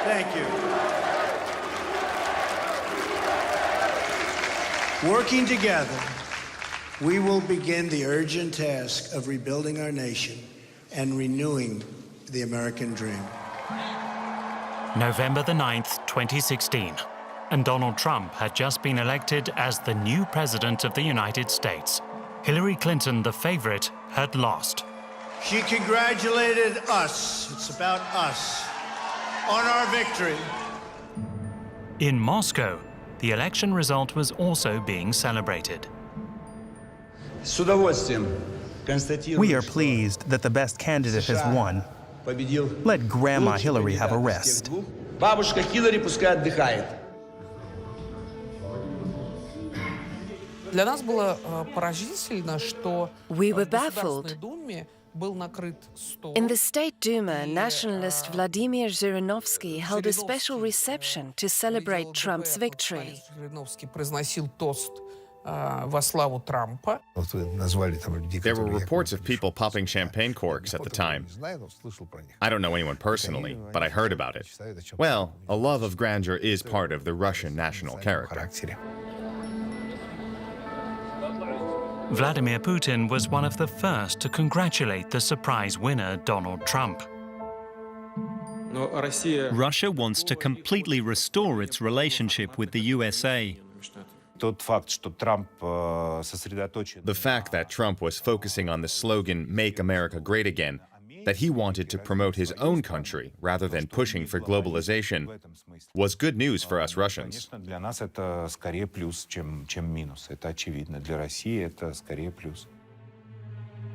Thank you. Working together, we will begin the urgent task of rebuilding our nation and renewing the American dream. November the 9th, 2016, and Donald Trump had just been elected as the new president of the United States. Hillary Clinton, the favorite, had lost. She congratulated us, it's about us, on our victory. In Moscow, the election result was also being celebrated. We are pleased that the best candidate has won. Let Grandma Hillary have a rest. We were baffled. In the State Duma, nationalist Vladimir Zhirinovsky held a special reception to celebrate Trump's victory. There were reports of people popping champagne corks at the time. I don't know anyone personally, but I heard about it. Well, a love of grandeur is part of the Russian national character. Vladimir Putin was one of the first to congratulate the surprise winner, Donald Trump. Russia wants to completely restore its relationship with the USA. The fact that Trump was focusing on the slogan, "Make America Great Again," that he wanted to promote his own country rather than pushing for globalization, was good news for us Russians.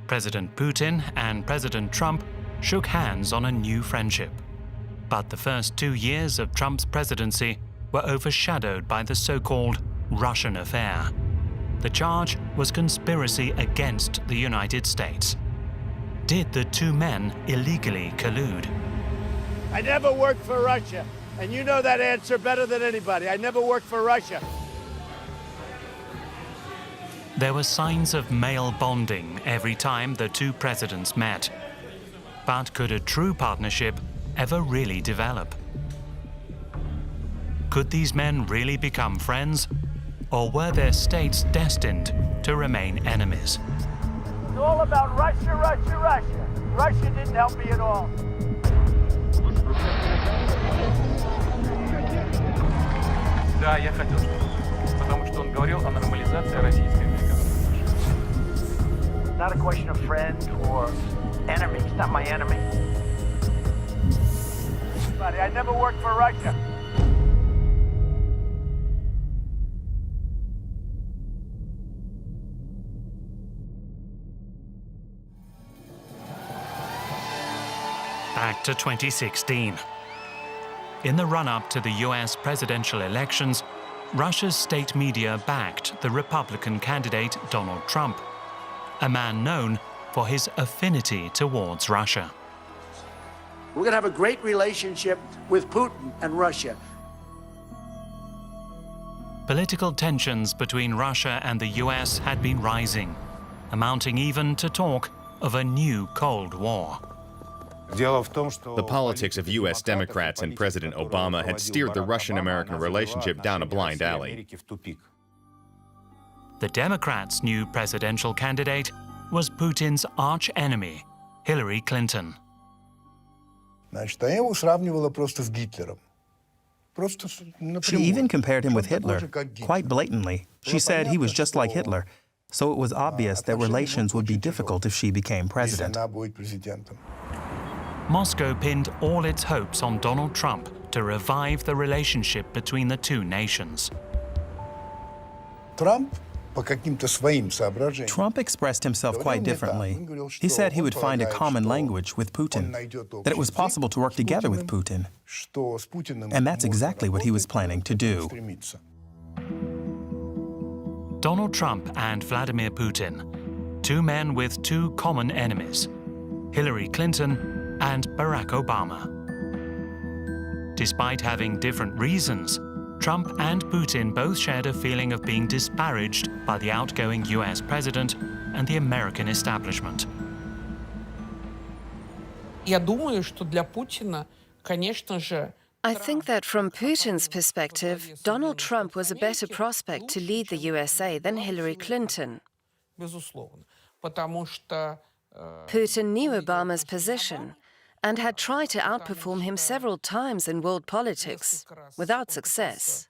President Putin and President Trump shook hands on a new friendship. But the first 2 years of Trump's presidency were overshadowed by the so-called Russian affair. The charge was conspiracy against the United States. Did the two men illegally collude? I never worked for Russia, and you know that answer better than anybody. I never worked for Russia. There were signs of male bonding every time the two presidents met. But could a true partnership ever really develop? Could these men really become friends? Or were their states destined to remain enemies? It's all about Russia, Russia, Russia. Russia didn't help me at all. Да, я хотел, потому что он говорил о нормализации российско-американских отношений. Not a question of friend or enemy. He's not my enemy. Buddy, I never worked for Russia. Back to 2016. In the run-up to the US presidential elections, Russia's state media backed the Republican candidate Donald Trump, a man known for his affinity towards Russia. We're going to have a great relationship with Putin and Russia. Political tensions between Russia and the US had been rising, amounting even to talk of a new Cold War. The politics of U.S. Democrats and President Obama had steered the Russian-American relationship down a blind alley. The Democrats' new presidential candidate was Putin's arch-enemy, Hillary Clinton. She even compared him with Hitler, quite blatantly. She said he was just like Hitler, so it was obvious that relations would be difficult if she became president. Moscow pinned all its hopes on Donald Trump to revive the relationship between the two nations. Trump expressed himself quite differently. He said he would find a common language with Putin, that it was possible to work together with Putin. And that's exactly what he was planning to do. Donald Trump and Vladimir Putin, two men with two common enemies, Hillary Clinton and Barack Obama. Despite having different reasons, Trump and Putin both shared a feeling of being disparaged by the outgoing US president and the American establishment. Я думаю, что для Путина, конечно же, I think that from Putin's perspective, Donald Trump was a better prospect to lead the USA than Hillary Clinton. Putin knew Obama's position and had tried to outperform him several times in world politics, without success.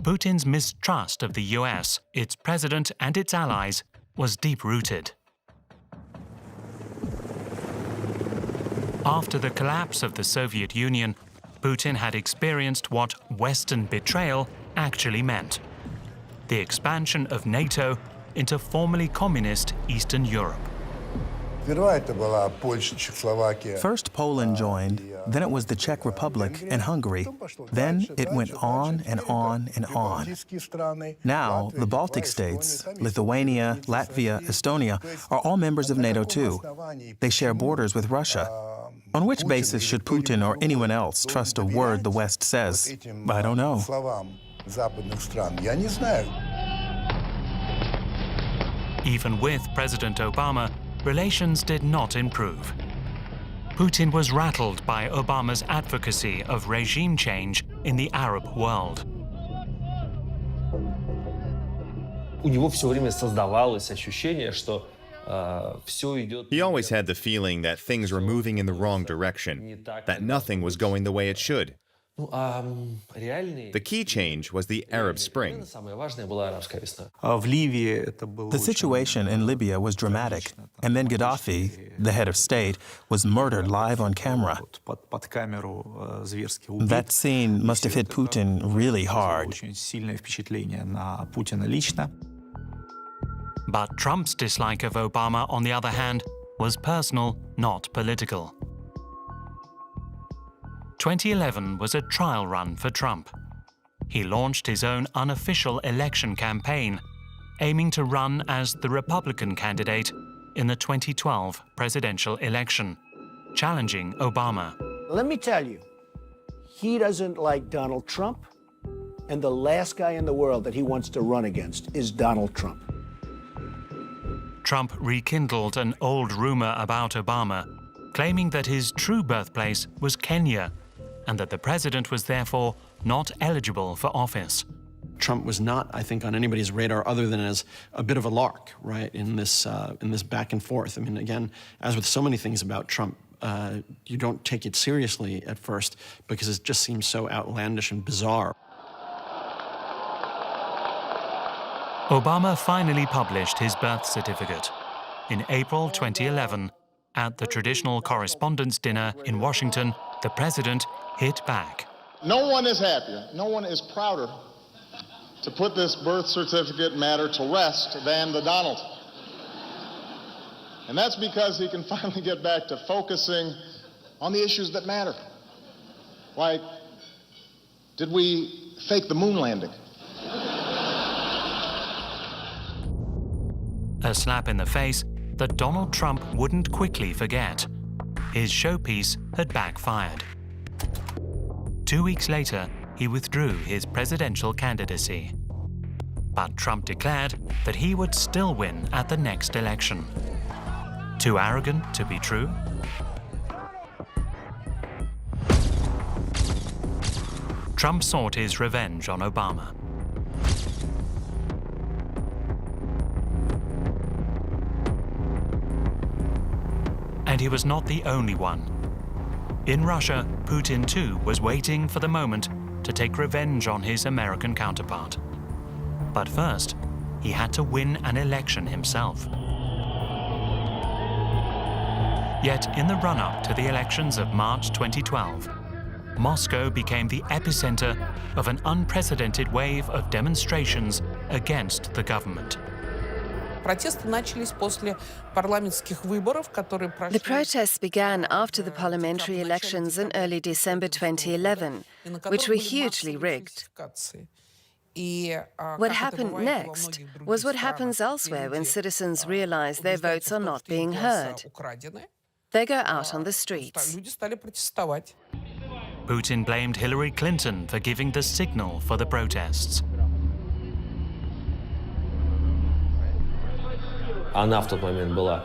Putin's mistrust of the US, its president and its allies was deep-rooted. After the collapse of the Soviet Union, Putin had experienced what Western betrayal actually meant: the expansion of NATO into formerly communist Eastern Europe. First Poland joined, then it was the Czech Republic and Hungary. Then it went on and on and on. Now, the Baltic states, Lithuania, Latvia, Estonia, are all members of NATO too. They share borders with Russia. On which basis should Putin or anyone else trust a word the West says? I don't know. Even with President Obama, relations did not improve. Putin was rattled by Obama's advocacy of regime change in the Arab world. У него все время создавалось ощущение, что все идет. He always had the feeling that things were moving in the wrong direction, that nothing was going the way it should. The key change was the Arab Spring. The situation in Libya was dramatic, and then Gaddafi, the head of state, was murdered live on camera. That scene must have hit Putin really hard. But Trump's dislike of Obama, on the other hand, was personal, not political. 2011 was a trial run for Trump. He launched his own unofficial election campaign, aiming to run as the Republican candidate in the 2012 presidential election, challenging Obama. Let me tell you, he doesn't like Donald Trump, and the last guy in the world that he wants to run against is Donald Trump. Trump rekindled an old rumor about Obama, claiming that his true birthplace was Kenya, and that the president was therefore not eligible for office. Trump was not, I think, on anybody's radar other than as a bit of a lark, right, in this back and forth. I mean, again, as with so many things about Trump, you don't take it seriously at first because it just seems so outlandish and bizarre. Obama finally published his birth certificate. In April 2011, at the traditional Correspondents' Dinner in Washington, the president hit back. No one is happier, no one is prouder to put this birth certificate matter to rest than the Donald. And that's because he can finally get back to focusing on the issues that matter. Like, did we fake the moon landing? A slap in the face that Donald Trump wouldn't quickly forget. His showpiece had backfired. 2 weeks later, he withdrew his presidential candidacy. But Trump declared that he would still win at the next election. Too arrogant to be true? Trump sought his revenge on Obama. And he was not the only one. In Russia, Putin too was waiting for the moment to take revenge on his American counterpart. But first, he had to win an election himself. Yet in the run-up to the elections of March 2012, Moscow became the epicenter of an unprecedented wave of demonstrations against the government. The protests began after the parliamentary elections in early December 2011, which were hugely rigged. What happened next was what happens elsewhere when citizens realize their votes are not being heard. They go out on the streets. Putin blamed Hillary Clinton for giving the signal for the protests. Она в тот момент была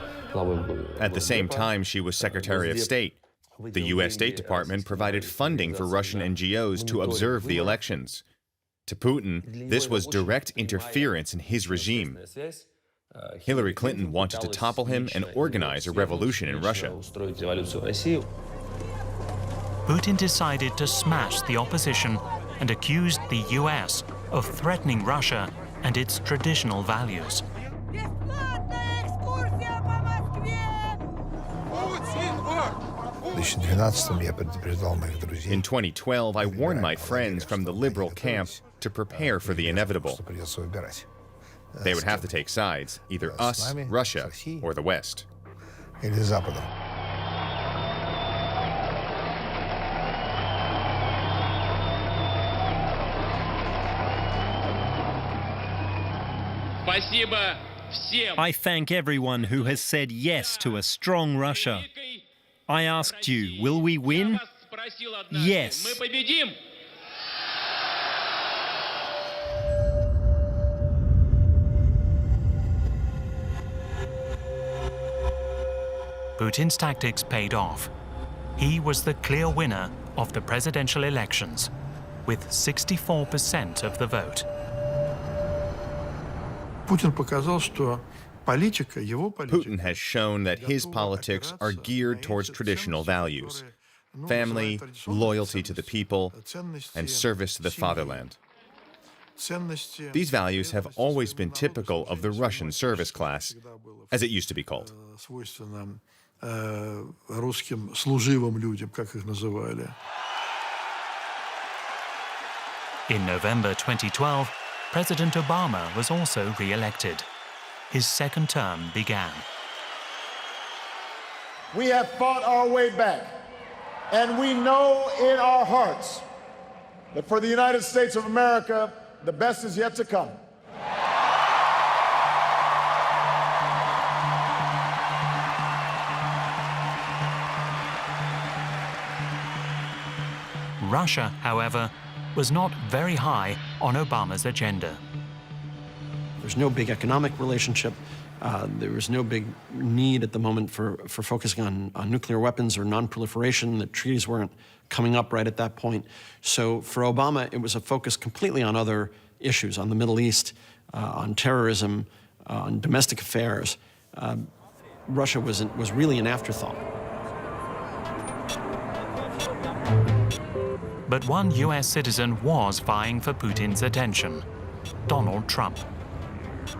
At the same time, she was Secretary of State. The U.S. State Department provided funding for Russian NGOs to observe the elections. To Putin, this was direct interference in his regime. Hillary Clinton wanted to topple him and organize a revolution in Russia. Putin decided to smash the opposition and accused the US of threatening Russia and its traditional values. In 2012, I warned my friends from the liberal camp to prepare for the inevitable. They would have to take sides, either us, Russia, or the West. I thank everyone who has said yes to a strong Russia. I asked you, will we win? Yes. Putin's tactics paid off. He was the clear winner of the presidential elections, with 64% of the vote. Putin has shown that his politics are geared towards traditional values: family, loyalty to the people, and service to the fatherland. These values have always been typical of the Russian service class, as it used to be called. In November 2012, President Obama was also re-elected. His second term began. We have fought our way back, and we know in our hearts that for the United States of America, the best is yet to come. Russia, however, was not very high on Obama's agenda. There's no big economic relationship. There was no big need at the moment for focusing on nuclear weapons or non-proliferation. The treaties weren't coming up right at that point. So for Obama, it was a focus completely on other issues, on the Middle East, on terrorism, on domestic affairs. Russia was really an afterthought. But one US citizen was vying for Putin's attention: Donald Trump.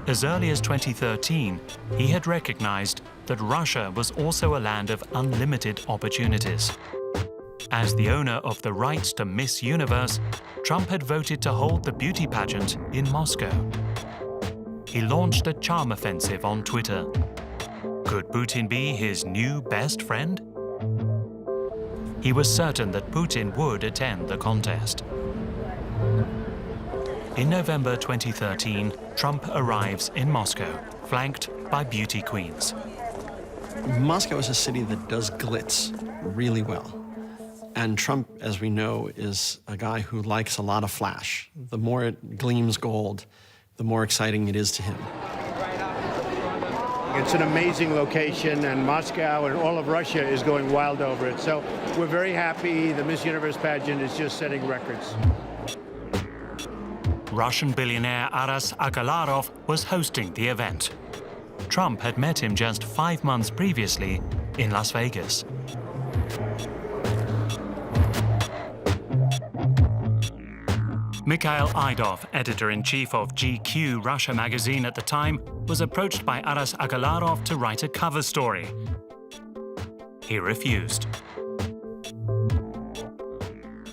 As early as 2013, he had recognized that Russia was also a land of unlimited opportunities. As the owner of the rights to Miss Universe, Trump had voted to hold the beauty pageant in Moscow. He launched a charm offensive on Twitter. Could Putin be his new best friend? He was certain that Putin would attend the contest. In November 2013, Trump arrives in Moscow, flanked by beauty queens. Moscow is a city that does glitz really well. And Trump, as we know, is a guy who likes a lot of flash. The more it gleams gold, the more exciting it is to him. It's an amazing location, and Moscow and all of Russia is going wild over it. So we're very happy. The Miss Universe pageant is just setting records. Russian billionaire Aras Agalarov was hosting the event. Trump had met him just 5 months previously in Las Vegas. Mikhail Aidov, editor-in-chief of GQ Russia magazine at the time, was approached by Aras Agalarov to write a cover story. He refused.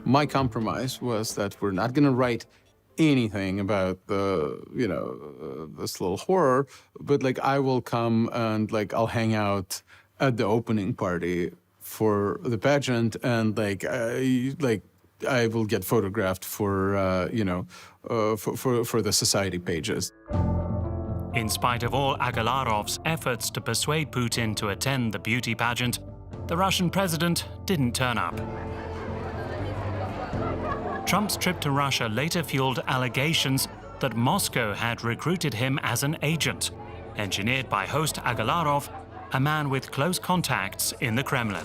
My compromise was that we're not going to write anything about the, this little horror, but like I will come and like I'll hang out at the opening party for the pageant, and I will get photographed for for the society pages. In spite of all Agalarov's efforts to persuade Putin to attend the beauty pageant, the Russian president didn't turn up. Trump's trip to Russia later fueled allegations that Moscow had recruited him as an agent, engineered by host Agalarov, a man with close contacts in the Kremlin.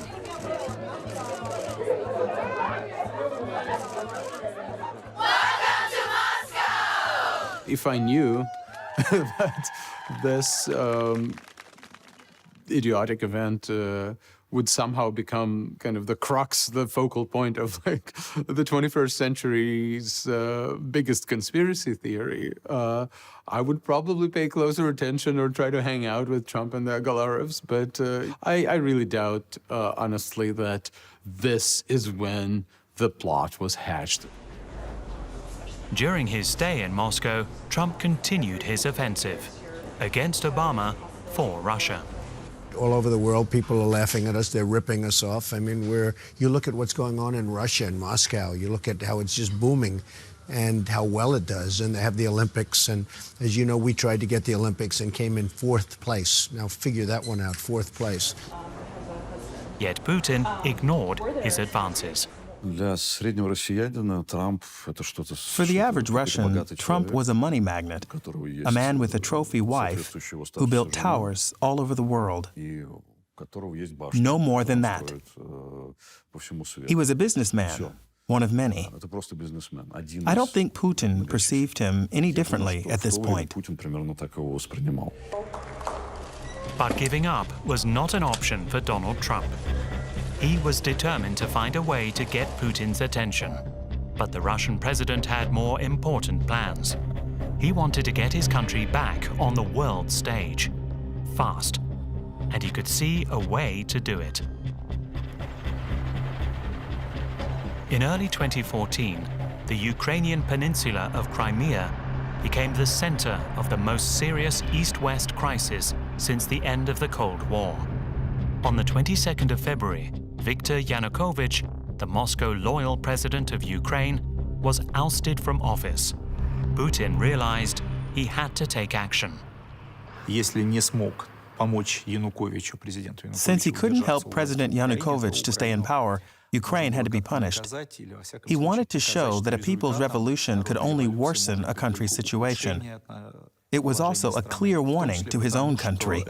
If I knew that this idiotic event would somehow become kind of the crux, the focal point of like the 21st century's biggest conspiracy theory, I would probably pay closer attention or try to hang out with Trump and the Galarovs. But I really doubt, honestly, that this is when the plot was hatched. During his stay in Moscow, Trump continued his offensive against Obama for Russia. All over the world, people are laughing at us. They're ripping us off. I mean, you look at what's going on in Russia and Moscow. You look at how it's just booming and how well it does. And they have the Olympics. And as you know, we tried to get the Olympics and came in 4th place. Now figure that one out, 4th place. Yet Putin ignored his advances. For the average Russian, Trump was a money magnate, a man with a trophy wife who built towers all over the world. No more than that. He was a businessman, one of many. I don't think Putin perceived him any differently at this point. But giving up was not an option for Donald Trump. He was determined to find a way to get Putin's attention. But the Russian president had more important plans. He wanted to get his country back on the world stage, fast. And he could see a way to do it. In early 2014, the Ukrainian peninsula of Crimea became the center of the most serious East-West crisis since the end of the Cold War. On the 22nd of February, Viktor Yanukovych, the Moscow-loyal president of Ukraine, was ousted from office. Putin realized he had to take action. Since he couldn't help President Yanukovych to stay in power, Ukraine had to be punished. He wanted to show that a people's revolution could only worsen a country's situation. It was also a clear warning to his own country.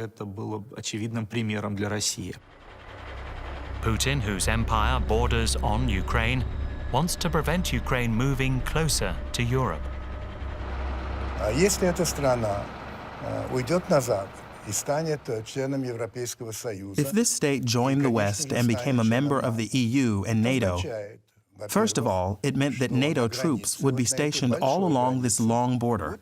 Putin, whose empire borders on Ukraine, wants to prevent Ukraine moving closer to Europe. If this state joined the West and became a member of the EU and NATO, first of all, it meant that NATO troops would be stationed all along this long border.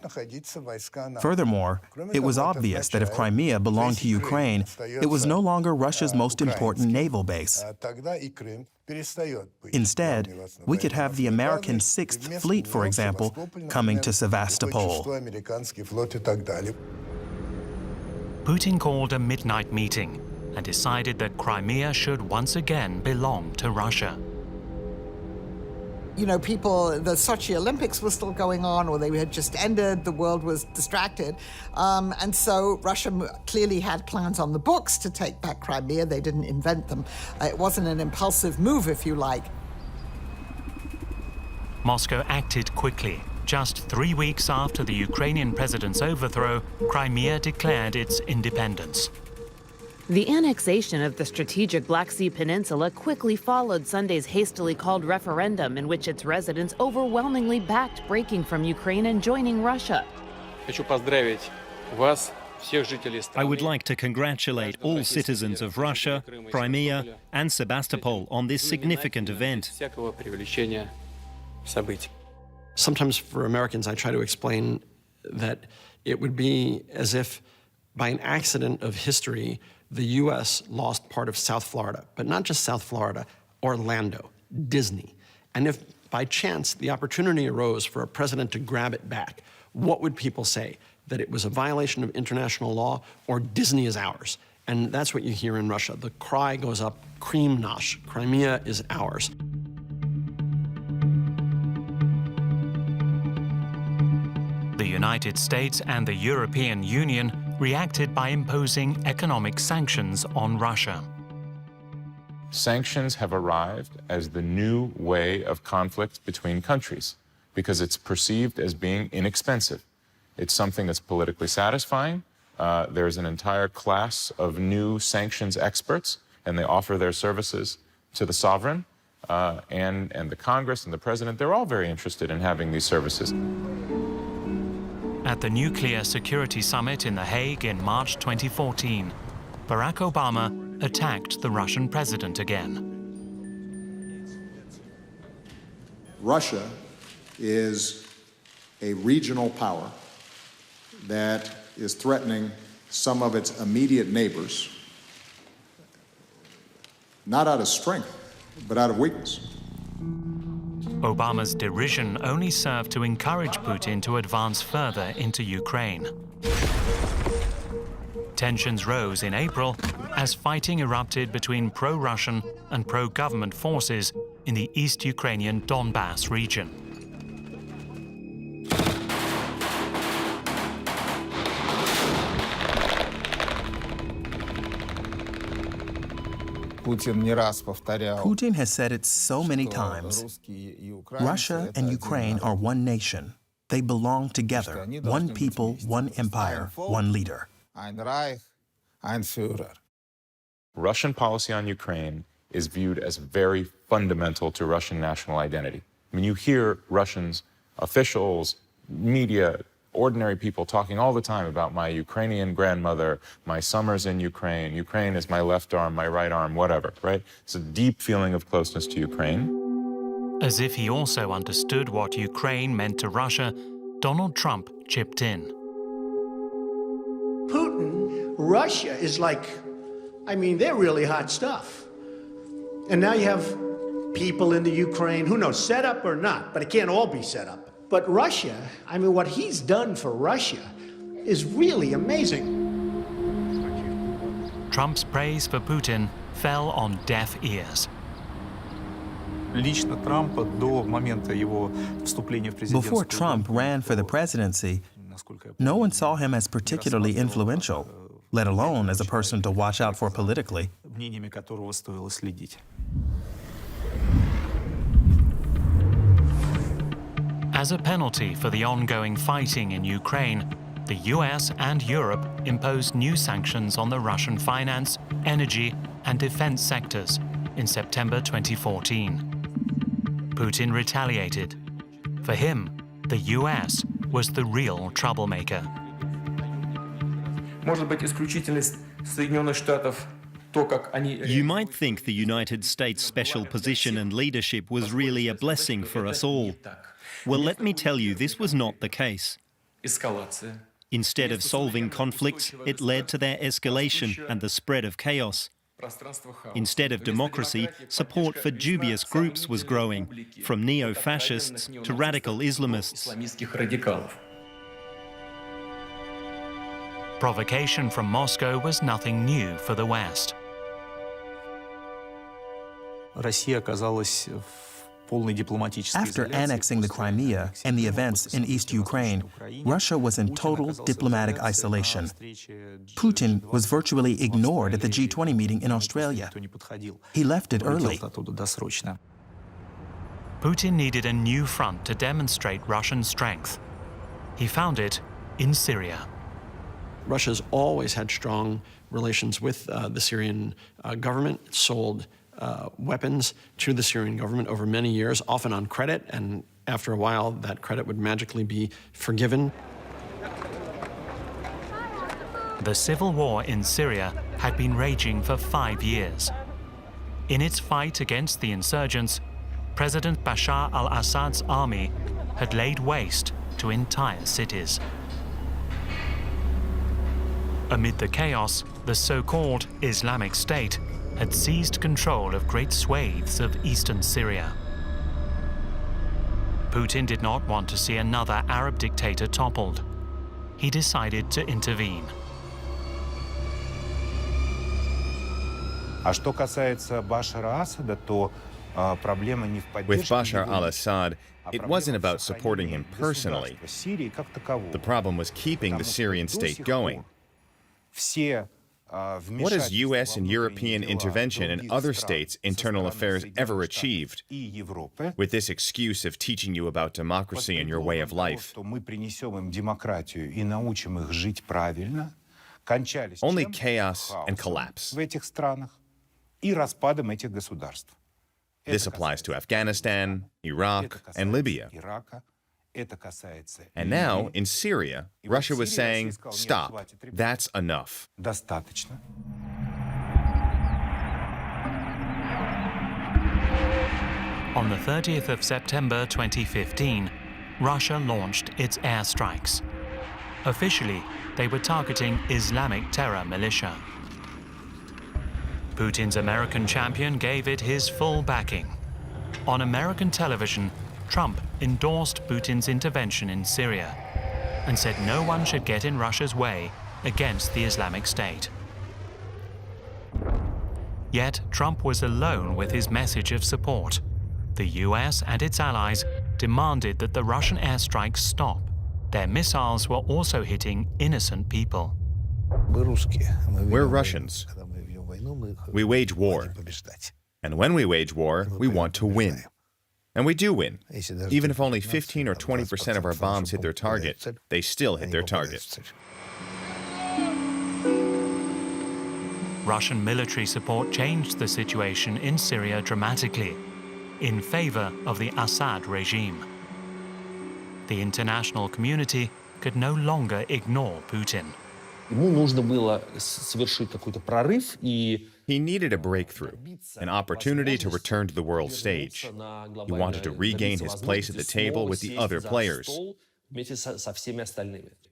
Furthermore, it was obvious that if Crimea belonged to Ukraine, it was no longer Russia's most important naval base. Instead, we could have the American 6th Fleet, for example, coming to Sevastopol. Putin called a midnight meeting and decided that Crimea should once again belong to Russia. You know, the Sochi Olympics were still going on, or they had just ended, the world was distracted. And so Russia clearly had plans on the books to take back Crimea. They didn't invent them. It wasn't an impulsive move, if you like. Moscow acted quickly. Just 3 weeks after the Ukrainian president's overthrow, Crimea declared its independence. The annexation of the strategic Black Sea Peninsula quickly followed Sunday's hastily called referendum in which its residents overwhelmingly backed breaking from Ukraine and joining Russia. I would like to congratulate all citizens of Russia, Crimea, and Sebastopol on this significant event. Sometimes for Americans, I try to explain that it would be as if by an accident of history, the U.S. lost part of South Florida, but not just South Florida, Orlando, Disney. And if by chance the opportunity arose for a president to grab it back, what would people say? That it was a violation of international law, or Disney is ours? And that's what you hear in Russia. The cry goes up, Krim nash, Crimea is ours. The United States and the European Union reacted by imposing economic sanctions on Russia. Sanctions have arrived as the new way of conflict between countries because it's perceived as being inexpensive. It's something that's politically satisfying, There's an entire class of new sanctions experts, and they offer their services to the sovereign and the Congress and the president. They're all very interested in having these services. At the Nuclear Security Summit in The Hague in March 2014, Barack Obama attacked the Russian president again. Russia is a regional power that is threatening some of its immediate neighbors, not out of strength, but out of weakness. Obama's derision only served to encourage Putin to advance further into Ukraine. Tensions rose in April as fighting erupted between pro-Russian and pro-government forces in the East Ukrainian Donbass region. Putin has said it so many times. Russia and Ukraine are one nation. They belong together. One people, one empire, one leader. Russian policy on Ukraine is viewed as very fundamental to Russian national identity. I mean, you hear Russians, officials, media, ordinary people talking all the time about my Ukrainian grandmother, my summers in Ukraine, Ukraine is my left arm, my right arm, whatever, right? It's a deep feeling of closeness to Ukraine. As if he also understood what Ukraine meant to Russia, Donald Trump chipped in. Putin, Russia is like, I mean, they're really hot stuff. And now you have people in the Ukraine, who knows, set up or not, but it can't all be set up. But Russia, I mean, what he's done for Russia is really amazing. Trump's praise for Putin fell on deaf ears. Before Trump ran for the presidency, no one saw him as particularly influential, let alone as a person to watch out for politically. As a penalty for the ongoing fighting in Ukraine, the US and Europe imposed new sanctions on the Russian finance, energy, and defense sectors in September 2014. Putin retaliated. For him, the US was the real troublemaker. You might think the United States' special position and leadership was really a blessing for us all. Well, let me tell you, this was not the case. Instead of solving conflicts, it led to their escalation and the spread of chaos. Instead of democracy, support for dubious groups was growing, from neo-fascists to radical Islamists. Provocation from Moscow was nothing new for the West. After annexing the Crimea and the events in East Ukraine, Russia was in total diplomatic isolation. Putin was virtually ignored at the G20 meeting in Australia. He left it early. Putin needed a new front to demonstrate Russian strength. He found it in Syria. Russia's always had strong relations with the Syrian government. It sold weapons to the Syrian government over many years, often on credit, and after a while that credit would magically be forgiven. The civil war in Syria had been raging for 5 years. In its fight against the insurgents, President Bashar al-Assad's army had laid waste to entire cities. Amid the chaos, the so-called Islamic State had seized control of great swathes of eastern Syria. Putin did not want to see another Arab dictator toppled. He decided to intervene. With Bashar al-Assad, it wasn't about supporting him personally. The problem was keeping the Syrian state going. What has U.S. and European intervention in other states' internal affairs ever achieved? With this excuse of teaching you about democracy and your way of life. Only chaos and collapse. This applies to Afghanistan, Iraq, and Libya. And now, in Syria, Russia was saying, stop, that's enough. On the 30th of September 2015, Russia launched its airstrikes. Officially, they were targeting Islamic terror militia. Putin's American champion gave it his full backing. On American television, Trump endorsed Putin's intervention in Syria and said no one should get in Russia's way against the Islamic State. Yet Trump was alone with his message of support. The US and its allies demanded that the Russian airstrikes stop. Their missiles were also hitting innocent people. We're Russians. We wage war. And when we wage war, we want to win. And we do win. Even if only 15 or 20% of our bombs hit their target, they still hit their target. Russian military support changed the situation in Syria dramatically, in favor of the Assad regime. The international community could no longer ignore Putin. He needed a breakthrough, an opportunity to return to the world stage. He wanted to regain his place at the table with the other players.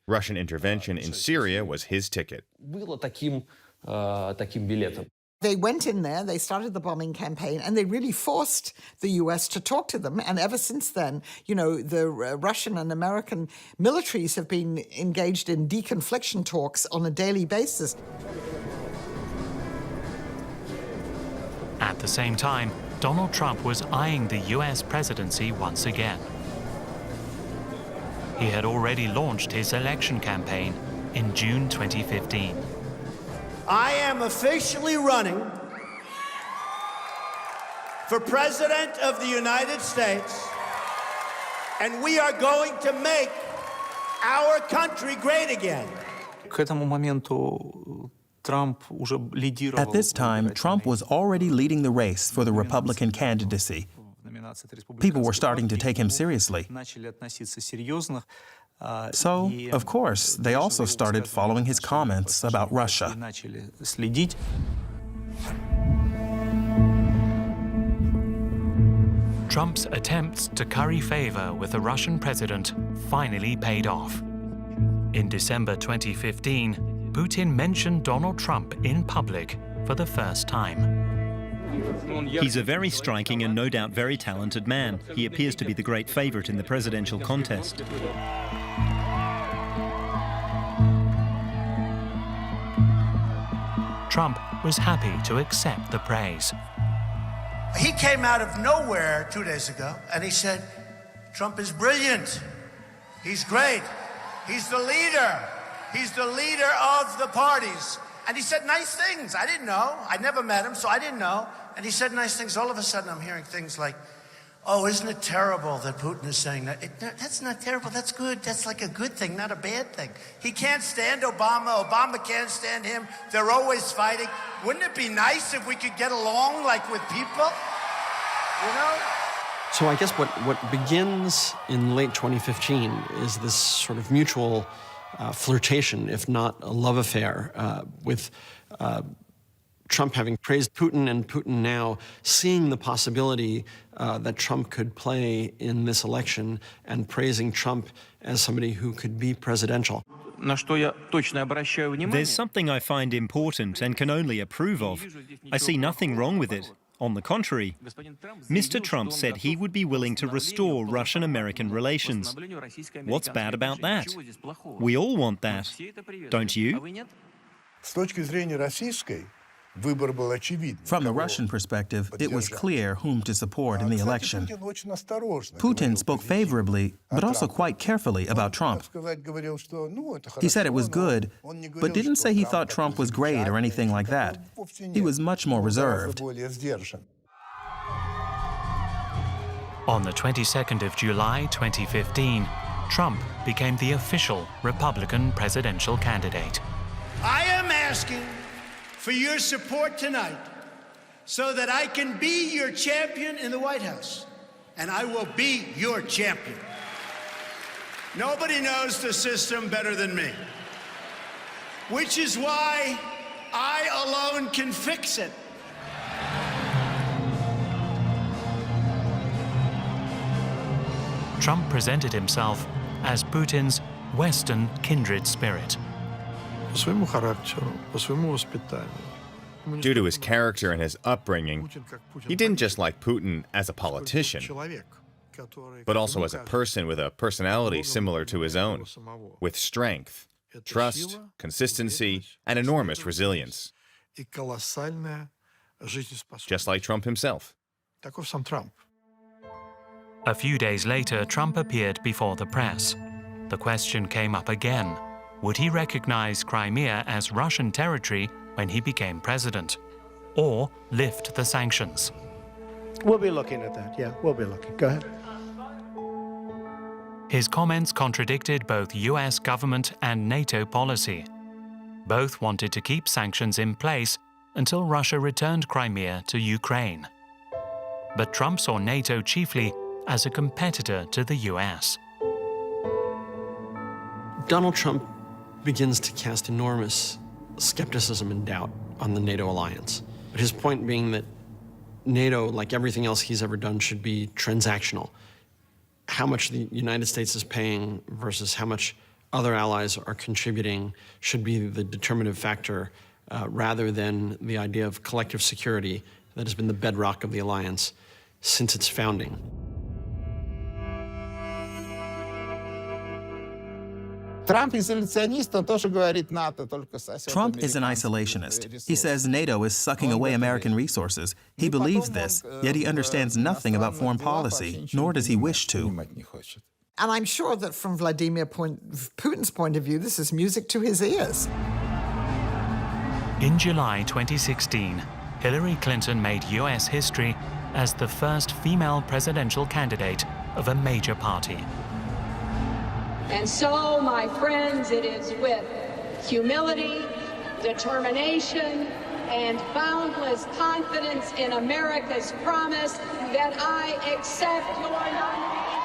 Russian intervention in Syria was his ticket. They went in there, they started the bombing campaign, and they really forced the US to talk to them. And ever since then, you know, the Russian and American militaries have been engaged in deconfliction talks on a daily basis. At the same time, Donald Trump was eyeing the US presidency once again. He had already launched his election campaign in June 2015. I am officially running for President of the United States, and we are going to make our country great again. At this time, Trump was already leading the race for the Republican candidacy. People were starting to take him seriously. So, of course, they also started following his comments about Russia. Trump's attempts to curry favor with the Russian president finally paid off. In December 2015, Putin mentioned Donald Trump in public for the first time. He's a very striking and no doubt very talented man. He appears to be the great favorite in the presidential contest. Trump was happy to accept the praise. He came out of nowhere 2 days ago, and he said, Trump is brilliant. He's great. He's the leader. He's the leader of the parties. And he said nice things. I didn't know. I never met him, so I didn't know. And he said nice things. All of a sudden, I'm hearing things like, oh, isn't it terrible that Putin is saying that? That's not terrible. That's good. That's like a good thing, not a bad thing. He can't stand Obama. Obama can't stand him. They're always fighting. Wouldn't it be nice if we could get along like with people? You know? So I guess what begins in late 2015 is this sort of mutual flirtation, if not a love affair, with Trump having praised Putin and Putin now seeing the possibility that Trump could play in this election and praising Trump as somebody who could be presidential. There's something I find important and can only approve of. I see nothing wrong with it. On the contrary, Mr. Trump said he would be willing to restore Russian-American relations. What's bad about that? We all want that, don't you? From the Russian perspective, it was clear whom to support in the election. Putin spoke favorably, but also quite carefully about Trump. He said it was good, but didn't say he thought Trump was great or anything like that. He was much more reserved. On the 22nd of July 2015, Trump became the official Republican presidential candidate. I am asking for your support tonight so that I can be your champion in the White House. And I will be your champion. Nobody knows the system better than me, which is why I alone can fix it. Trump presented himself as Putin's Western kindred spirit. Due to his character and his upbringing, he didn't just like Putin as a politician, but also as a person with a personality similar to his own, with strength, trust, consistency, and enormous resilience. Just like Trump himself. A few days later, Trump appeared before the press. The question came up again. Would he recognize Crimea as Russian territory when he became president? Or lift the sanctions? We'll be looking at that, yeah, we'll be looking. Go ahead. His comments contradicted both US government and NATO policy. Both wanted to keep sanctions in place until Russia returned Crimea to Ukraine. But Trump saw NATO chiefly as a competitor to the US. Donald Trump begins to cast enormous skepticism and doubt on the NATO alliance. But his point being that NATO, like everything else he's ever done, should be transactional. How much the United States is paying versus how much other allies are contributing should be the determinative factor rather than the idea of collective security that has been the bedrock of the alliance since its founding. Trump is an isolationist. He says NATO is sucking away American resources. He believes this, yet he understands nothing about foreign policy, nor does he wish to. And I'm sure that from Vladimir Putin's point of view, this is music to his ears. In July 2016, Hillary Clinton made US history as the first female presidential candidate of a major party. And so, my friends, it is with humility, determination, and boundless confidence in America's promise that I accept your nomination.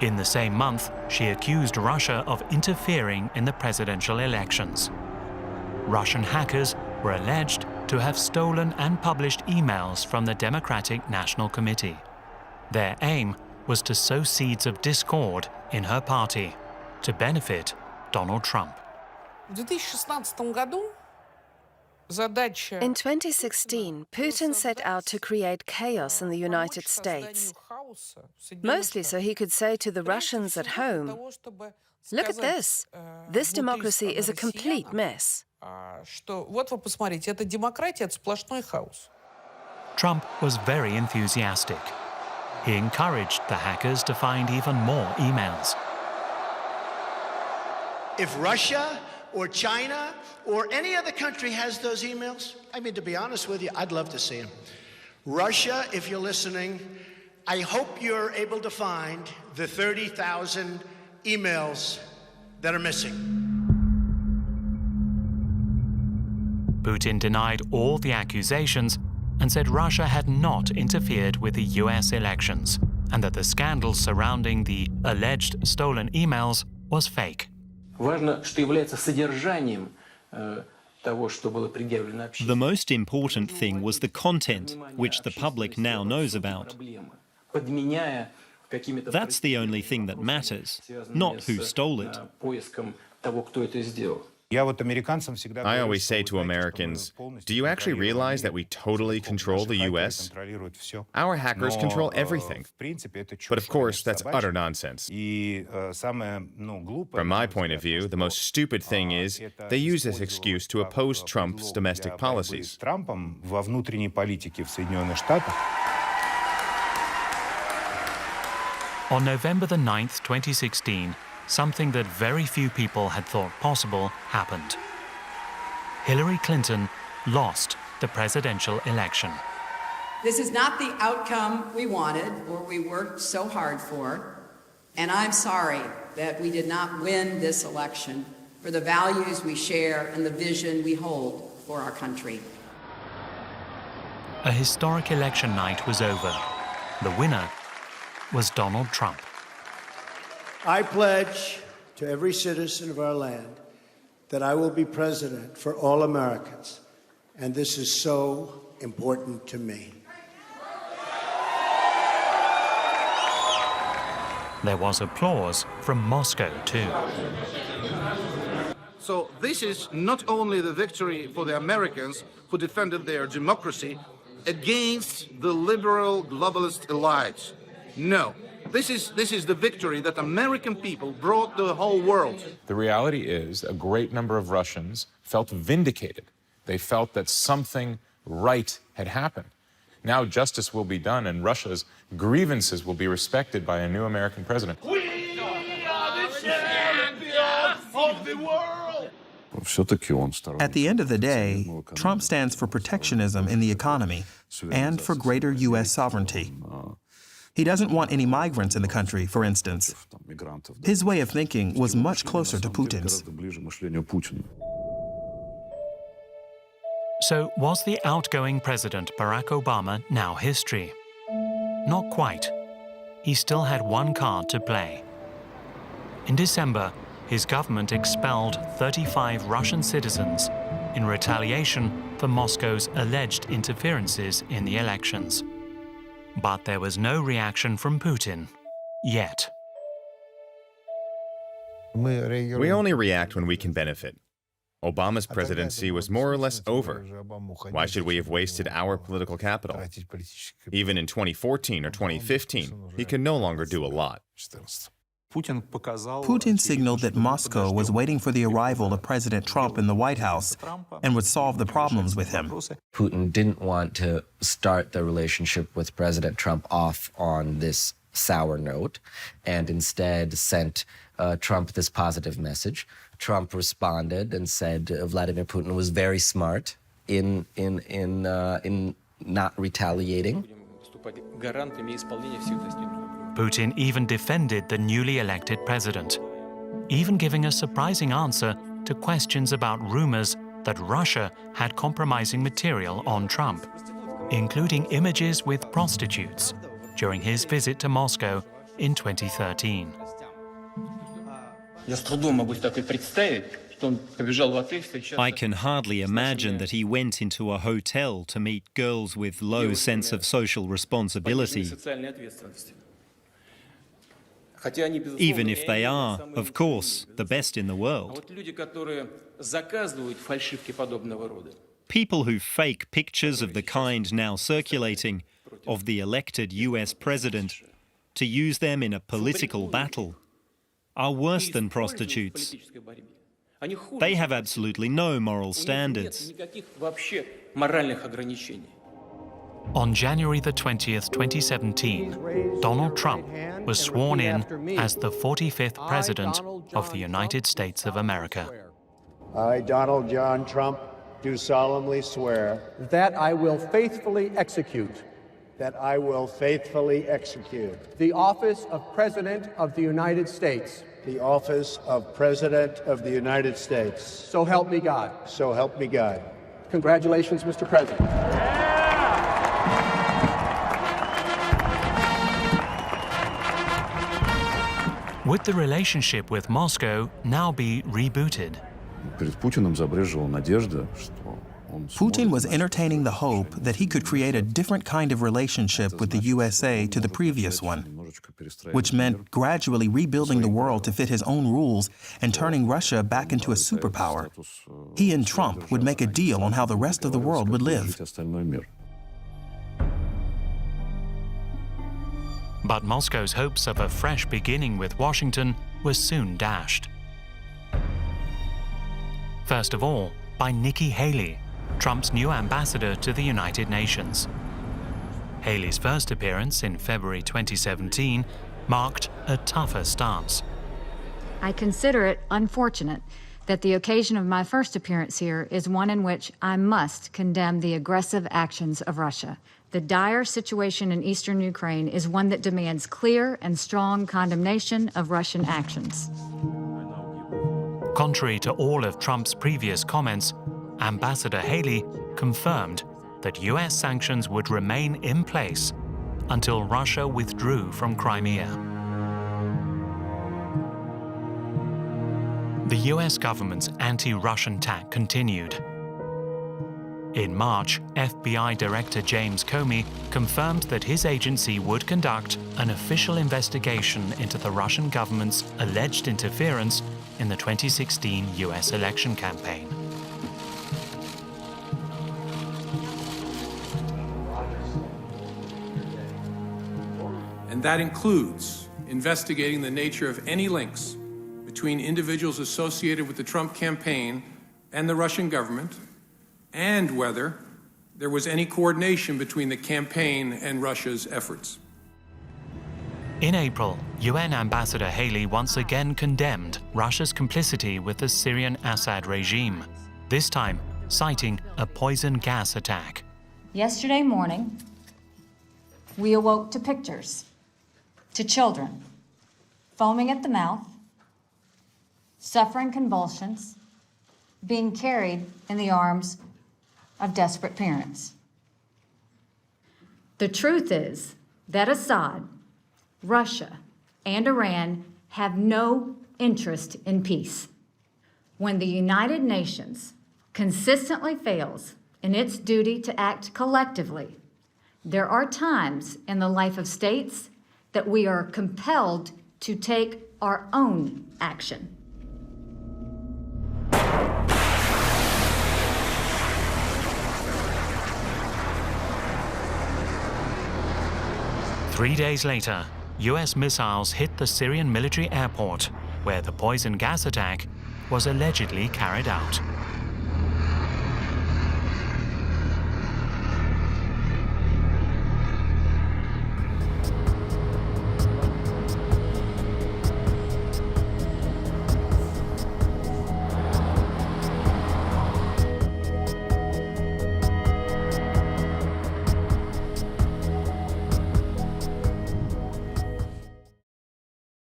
In the same month, she accused Russia of interfering in the presidential elections. Russian hackers were alleged to have stolen and published emails from the Democratic National Committee. Their aim was to sow seeds of discord in her party to benefit Donald Trump. In 2016, Putin set out to create chaos in the United States, mostly so he could say to the Russians at home, look at this. This democracy is a complete mess. Trump was very enthusiastic. He encouraged the hackers to find even more emails. If Russia or China or any other country has those emails, I mean, to be honest with you, I'd love to see them. Russia, if you're listening, I hope you're able to find the 30,000 emails that are missing. Putin denied all the accusations and said Russia had not interfered with the US elections and that the scandal surrounding the alleged stolen emails was fake. The most important thing was the content, which the public now knows about. That's the only thing that matters, not who stole it. I always say to Americans, do you actually realize that we totally control the US? Our hackers control everything. But of course, that's utter nonsense. From my point of view, the most stupid thing is they use this excuse to oppose Trump's domestic policies. On November the 9th, 2016, something that very few people had thought possible happened. Hillary Clinton lost the presidential election. This is not the outcome we wanted or we worked so hard for, And I'm sorry that we did not win this election for the values we share and the vision we hold for our country. A historic election night was over. The winner was Donald Trump. I pledge to every citizen of our land that I will be president for all Americans, and this is so important to me. There was applause from Moscow, too. So this is not only the victory for the Americans who defended their democracy against the liberal globalist elites. No, this is the victory that American people brought to the whole world. The reality is a great number of Russians felt vindicated. They felt that something right had happened. Now justice will be done and Russia's grievances will be respected by a new American president. We are the champions of the world! At the end of the day, Trump stands for protectionism in the economy and for greater U.S. sovereignty. He doesn't want any migrants in the country, for instance. His way of thinking was much closer to Putin's. So was the outgoing President Barack Obama now history? Not quite. He still had one card to play. In December, his government expelled 35 Russian citizens in retaliation for Moscow's alleged interferences in the elections. But there was no reaction from Putin, yet. We only react when we can benefit. Obama's presidency was more or less over. Why should we have wasted our political capital? Even in 2014 or 2015, he could no longer do a lot. Putin signaled that Moscow was waiting for the arrival of President Trump in the White House and would solve the problems with him. Putin didn't want to start the relationship with President Trump off on this sour note and instead sent Trump this positive message. Trump responded and said Vladimir Putin was very smart in not retaliating. Putin even defended the newly elected president, even giving a surprising answer to questions about rumors that Russia had compromising material on Trump, including images with prostitutes during his visit to Moscow in 2013. I can hardly imagine that he went into a hotel to meet girls with low sense of social responsibility. Even if they are, of course, the best in the world. People who fake pictures of the kind now circulating of the elected US president to use them in a political battle are worse than prostitutes. They have absolutely no moral standards. On January the 20th, 2017, Donald Trump was sworn in as the 45th President of the United States of America. I, Donald John Trump, do solemnly swear that I will faithfully execute the office of President of the United States. The office of President of the United States. So help me God. So help me God. Congratulations, Mr. President. Would the relationship with Moscow now be rebooted? Putin was entertaining the hope that he could create a different kind of relationship with the USA to the previous one, which meant gradually rebuilding the world to fit his own rules and turning Russia back into a superpower. He and Trump would make a deal on how the rest of the world would live. But Moscow's hopes of a fresh beginning with Washington were soon dashed. First of all, by Nikki Haley, Trump's new ambassador to the United Nations. Haley's first appearance in February 2017 marked a tougher stance. I consider it unfortunate that the occasion of my first appearance here is one in which I must condemn the aggressive actions of Russia. The dire situation in eastern Ukraine is one that demands clear and strong condemnation of Russian actions. Contrary to all of Trump's previous comments, Ambassador Haley confirmed that US sanctions would remain in place until Russia withdrew from Crimea. The US government's anti-Russian tack continued. In March, FBI Director James Comey confirmed that his agency would conduct an official investigation into the Russian government's alleged interference in the 2016 US election campaign. And that includes investigating the nature of any links between individuals associated with the Trump campaign and the Russian government, and whether there was any coordination between the campaign and Russia's efforts. In April, UN Ambassador Haley once again condemned Russia's complicity with the Syrian Assad regime, this time citing a poison gas attack. Yesterday morning, we awoke to pictures, to children foaming at the mouth, suffering convulsions, being carried in the arms of desperate parents. The truth is that Assad, Russia, and Iran have no interest in peace. When the United Nations consistently fails in its duty to act collectively, there are times in the life of states that we are compelled to take our own action. Three days later, US missiles hit the Syrian military airport, where the poison gas attack was allegedly carried out.